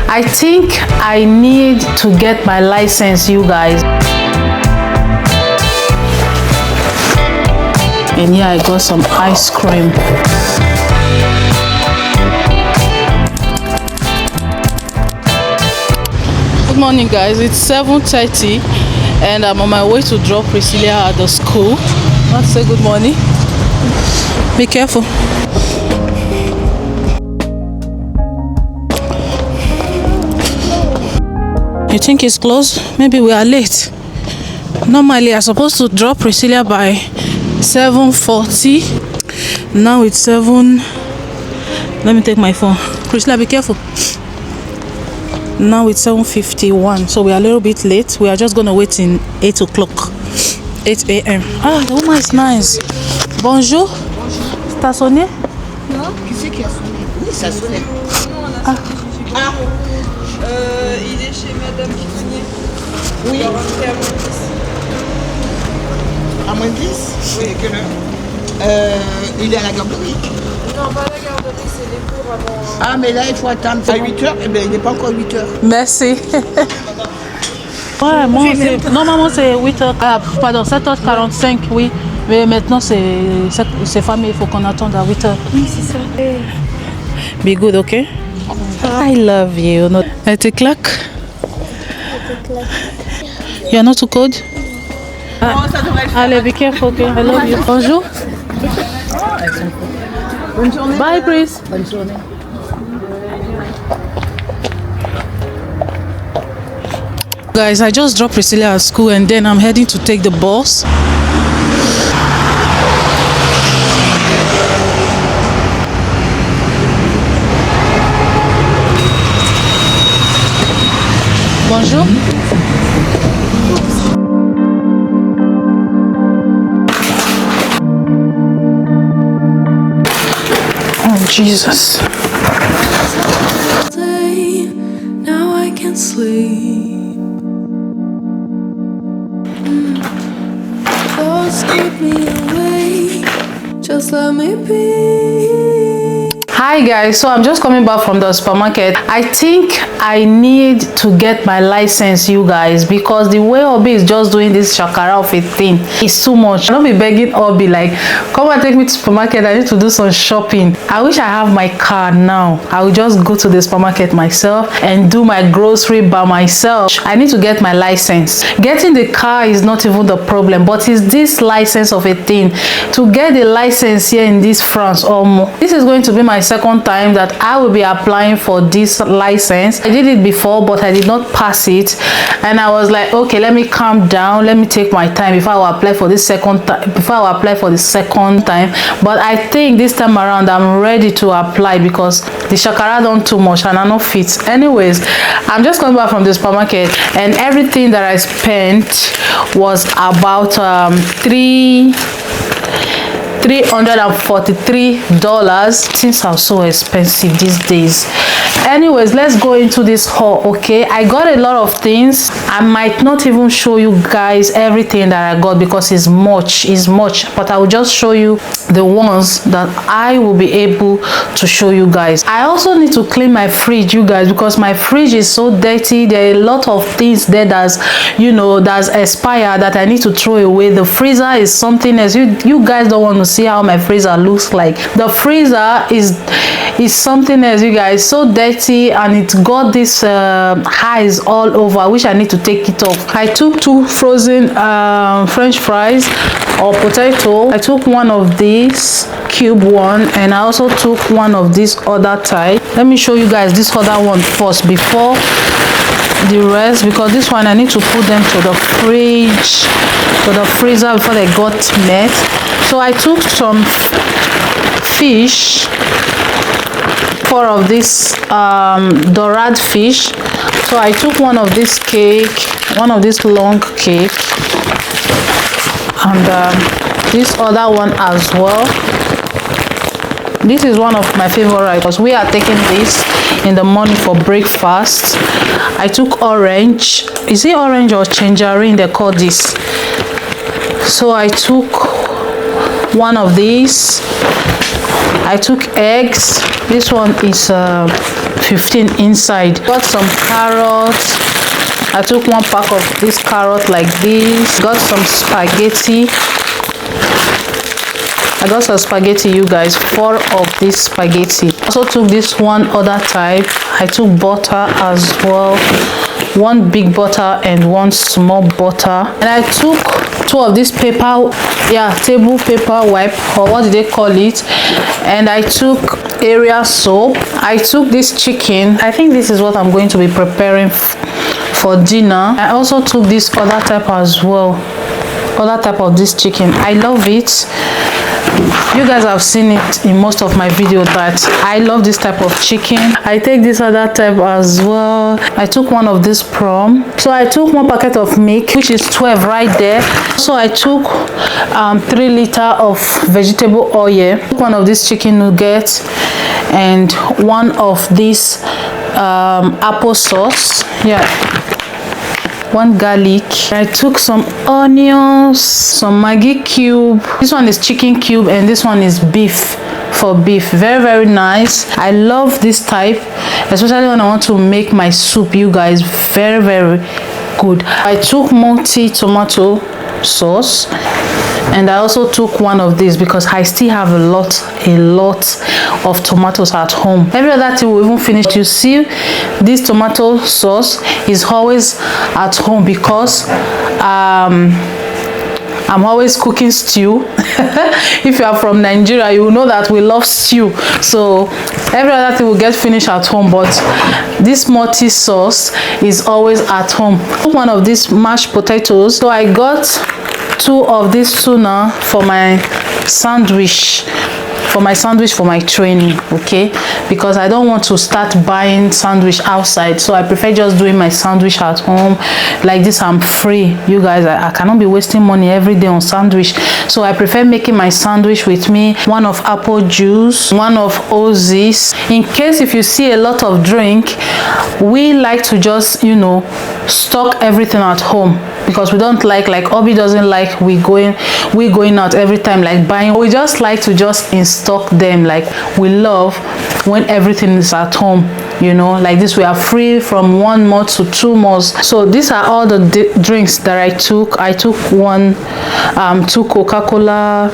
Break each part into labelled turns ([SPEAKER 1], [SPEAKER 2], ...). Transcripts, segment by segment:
[SPEAKER 1] I think I need to get my license, you guys. And yeah, I got some ice cream. Good morning, guys. It's 7:30 and I'm on my way to drop Priscilla at the school. Let's say good morning. Be careful. You think it's closed? Maybe we are late. Normally I'm supposed to drop Priscilla by 7:40. Now it's 7. Let me take my phone. Priscilla, be careful. Now it's 7:51, so we are a little bit late. We are just gonna wait in 8 o'clock, 8 a.m. Ah, the woman is nice. Bonjour. T'as sonné?
[SPEAKER 2] Non. Qui c'est qui a sonné? Oui, ça a sonné.
[SPEAKER 1] Ah.
[SPEAKER 3] Il est chez Madame Pitonnier.
[SPEAKER 2] Oui.
[SPEAKER 3] Il est rentré à moins 10.
[SPEAKER 2] À moins 10? Oui, quelle heure? Il est à la garderie.
[SPEAKER 3] Non, pas à la garderie, c'est les cours avant.
[SPEAKER 2] Ah, mais là, il faut attendre. À 8h, eh bien, il n'est pas encore 8h.
[SPEAKER 1] Merci. Ouais, moi, normalement c'est 8h, pardon, 7h45, oui. Mais maintenant c'est fermé, il faut qu'on attende à 8h.
[SPEAKER 3] Oui, c'est ça.
[SPEAKER 1] Be good, okay? I love you. Elle te claque? You're not too cold? Allez, be careful, okay? I love you. Bonjour.
[SPEAKER 2] Bonne journée.
[SPEAKER 1] Bye, please.
[SPEAKER 2] Bonne journée.
[SPEAKER 1] Guys, I just dropped Priscilla at school and then I'm heading to take the bus. Bonjour. Oh, Jesus.
[SPEAKER 4] Now I can sleep. Thoughts keep me awake. Just let me be.
[SPEAKER 1] Hi guys, so I'm just coming back from the supermarket. I think I need to get my license, you guys, because the way Obi is just doing this shakara of a thing is too much. I don't be begging Obi like, come and take me to supermarket, I need to do some shopping. I wish I have my car now. I will just go to the supermarket myself and do my grocery by myself. I need to get my license. Getting the car is not even the problem, but is this license of a thing. To get the license here in this France, this is going to be my second time that I will be applying for this license. I did it before, but I did not pass it, and I was like, okay, let me calm down, let me take my time before I will apply for this second time. But I think this time around I'm ready to apply because the shakara done too much and I not fit. Anyways, I'm just coming back from the supermarket and everything that I spent was about $343. Things are so expensive these days. Anyways, let's go into this haul. Okay, I got a lot of things. I might not even show you guys everything that I got because it's much, but I will just show you the ones that I will be able to show you guys. I also need to clean my fridge, you guys, because my fridge is so dirty. There are a lot of things there that's expired that I need to throw away. The freezer is something else. You guys don't want to see how my freezer looks like. The freezer is something else, you guys. So dirty and it's got this highs all over. I wish I need to take it off. I took 2 frozen French fries or potato. I took one of these cube one and I also took one of this other type. Let me show you guys this other one first before the rest, because this one I need to put them to the fridge, to the freezer before they got met. So I took some fish, 4 of this dorad fish. So I took one of this cake, one of this long cake, and this other one as well. This is one of my favorite because we are taking this in the morning for breakfast. I took orange. Is it orange or tangerine they call this? So I took one of these. I took eggs. This one is 15 inside. Got some carrots. I took 1 pack of this carrot like this. Got some spaghetti. I got some spaghetti, you guys. 4 of this spaghetti. Also took this one other type. I took butter as well. 1 big butter and 1 small butter. And I took 2 of this paper, table paper wipe, or what do they call it? And I took area soap. I took this chicken. I think this is what I'm going to be preparing for dinner. I also took this other type as well. Other type of this chicken. I love it. You guys have seen it in most of my videos that I love this type of chicken. I take this other type as well. I took 1 of this prawn. So I took 1 packet of milk, which is 12 right there. So I took 3 liters of vegetable oil, 1 of this chicken nuggets, and 1 of this apple sauce. 1 garlic. I took some onions, some Maggi cube. This one is chicken cube and this one is beef, for beef. Very nice. I love this type, especially when I want to make my soup, you guys. Very good. I took multi tomato sauce, and I also took 1 of these because I still have a lot of tomatoes at home. Every other thing will even finish. You see, this tomato sauce is always at home because I'm always cooking stew. If you are from Nigeria, you will know that we love stew. So every other thing will get finished at home, but this multi sauce is always at home. 1 of these mashed potatoes. So I got 2 of this tuna for my sandwich. For my training, okay, because I don't want to start buying sandwich outside, so I prefer just doing my sandwich at home. Like this, I'm free, you guys. I cannot be wasting money every day on sandwich, so I prefer making my sandwich with me 1 of apple juice, 1 of Oasis. In case if you see a lot of drink, we like to just, you know, stock everything at home, because we don't like Obi doesn't like we going out every time, like buying. We just like to just stock them. Like, we love when everything is at home, you know. Like this, we are free from 1 month to 2 months. So these are all the drinks that I took. I took 2 Coca-Cola,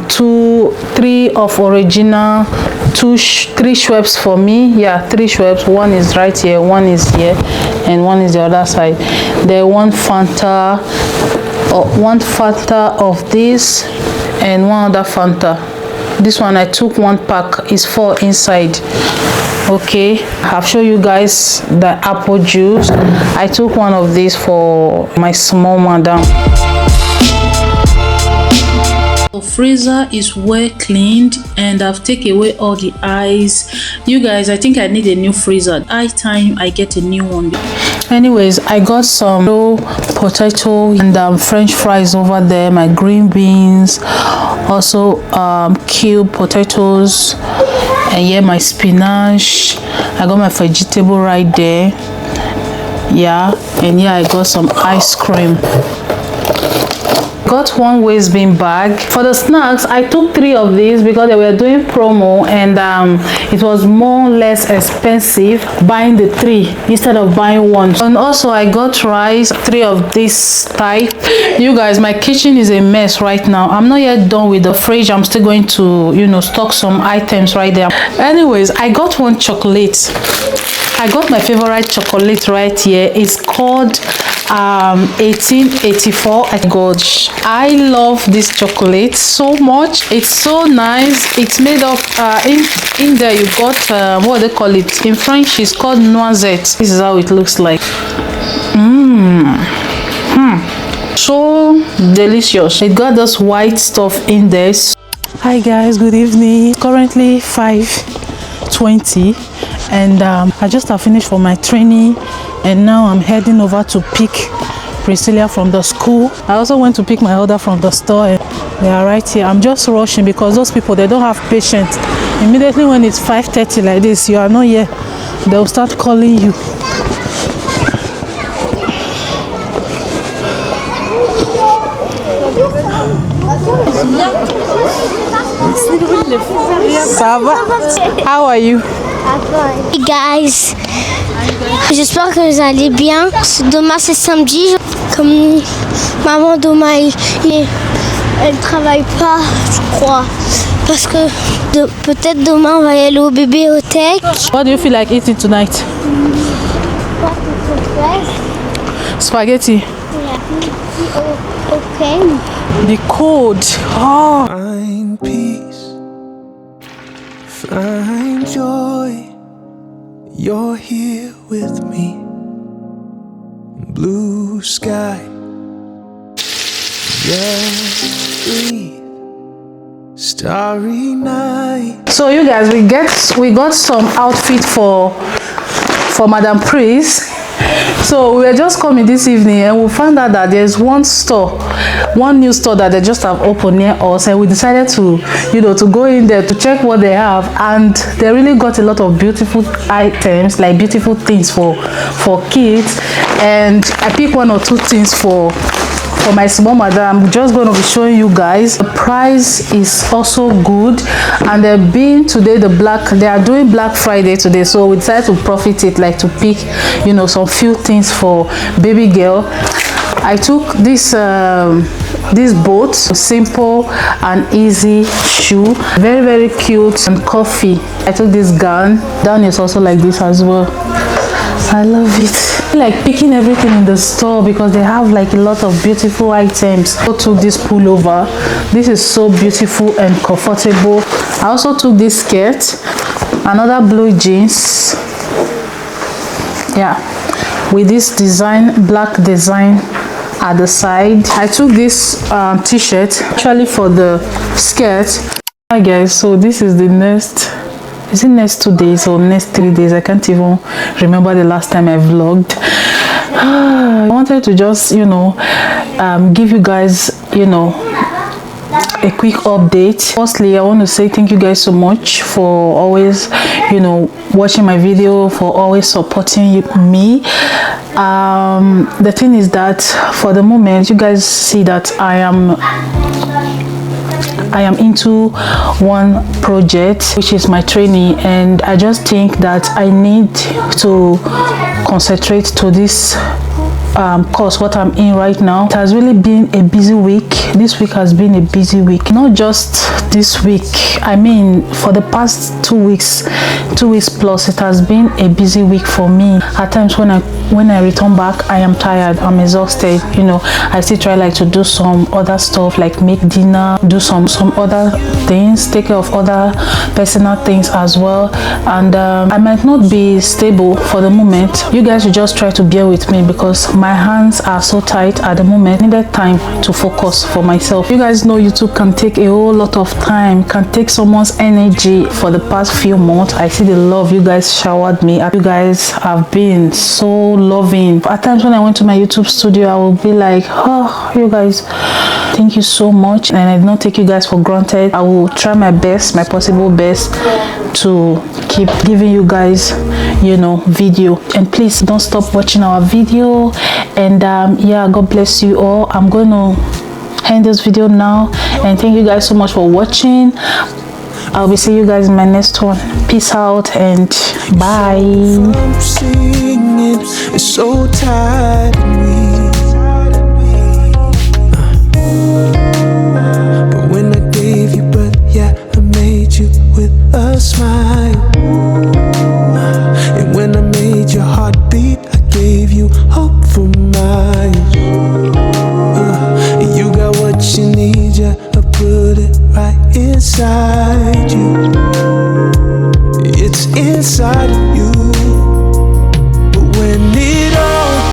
[SPEAKER 1] 3 of original, 3 Schweppes for me. 3 Schweppes. 1 is right here, 1 is here, and 1 is the other side. Then 1 Fanta, 1 Fanta of this, and 1 other Fanta. This one I took 1 pack, is 4 inside. Okay, I've shown you guys the apple juice. I took 1 of these for my small madam. The freezer is well cleaned and I've taken away all the ice. You guys, I think I need a new freezer. High time I get a new one. Anyways, I got some potato and french fries over there, my green beans, also cube potatoes, and my spinach. I got my vegetable right there. And I got some ice cream. Got 1 waste bin bag. For the snacks, I took 3 of these because they were doing promo, and it was more or less expensive buying the 3 instead of buying 1. And also I got rice, 3 of this type. You guys, my kitchen is a mess right now. I'm not yet done with the fridge. I'm still going to, you know, stock some items right there. Anyways, I got 1 chocolate. I got my favorite chocolate right here. It's called 1884. Gosh, I love this chocolate so much. It's so nice. It's made of in there you got what they call it in French, it's called noisette. This is how it looks like. So delicious. It got this white stuff in there. Hi guys, good evening. It's currently 5:20 and I just have finished for my training, and now I'm heading over to pick Priscilla from the school. I also went to pick my order from the store, and they are right here. I'm just rushing because those people, they don't have patience. Immediately when it's 5:30 like this, you are not here, they'll start calling you. Ça va? How are you?
[SPEAKER 5] Hey guys, j'espère que vous allez bien. Demain c'est samedi. Comme maman demain elle travaille pas, je crois. Parce que peut-être demain on va y aller au bibliothèque.
[SPEAKER 1] What do you feel like eating tonight? Spaghetti.
[SPEAKER 5] Okay.
[SPEAKER 1] The cold. Oh.
[SPEAKER 6] Find peace, find joy. You're here with me. Blue sky, just breathe. Starry night.
[SPEAKER 1] So you guys, we got some outfit for Madam Pris. So we were just coming this evening and we found out that there's one new store that they just have opened near us, and we decided to go in there to check what they have. And they really got a lot of beautiful items, like beautiful things for kids. And I picked one or two things for my small mother. I'm just going to be showing you guys. The price is also good, and they are doing Black Friday today, so we decided to profit it, like to pick some few things for baby girl. I took this boat, simple and easy shoe, very, very cute, and coffee. I took this gown. Down is also like this as well. I love it. Like picking everything in the store because they have like a lot of beautiful items. I took this pullover. This is so beautiful and comfortable. I also took this skirt, another blue jeans, with this black design at the side. I took this t-shirt actually for the skirt. Hi guys, so this is the next 2 days or next 3 days? I can't even remember the last time I vlogged. I wanted to just give you guys a quick update. Firstly, I want to say thank you guys so much for always watching my video, for always supporting me. The thing is that for the moment, you guys see that I am into one project, which is my training, and I just think that I need to concentrate to this course what I'm in right now. It has really been a busy week. This week has been a busy week. Not just this week, I mean for the past 2 weeks plus, it has been a busy week for me. At times when I return back, I am tired, I'm exhausted. I still try like to do some other stuff, like make dinner, do some other things, take care of other personal things as well, and I might not be stable for the moment. You guys should just try to bear with me because my hands are so tight at the moment. I needed time to focus for myself. You guys know YouTube can take a whole lot of time, can take someone's energy. For the past few months, I see the love you guys showered me. You guys have been so loving. At times when I went to my YouTube studio, I will be like, oh, you guys, thank you so much, and I did not take you guys for granted. I will try my best, my possible best, to keep giving you guys video. And please don't stop watching our video. And God bless you all. I'm going to end this video now, and thank you guys so much for watching. I'll be seeing you guys in my next one. Peace out and bye.
[SPEAKER 6] From singing, it's so tired of me. But when I gave you breath, I made you with a smile. And when I made your heart beat, I gave you hope for miles. You got what you need, I put it right inside you. It's inside of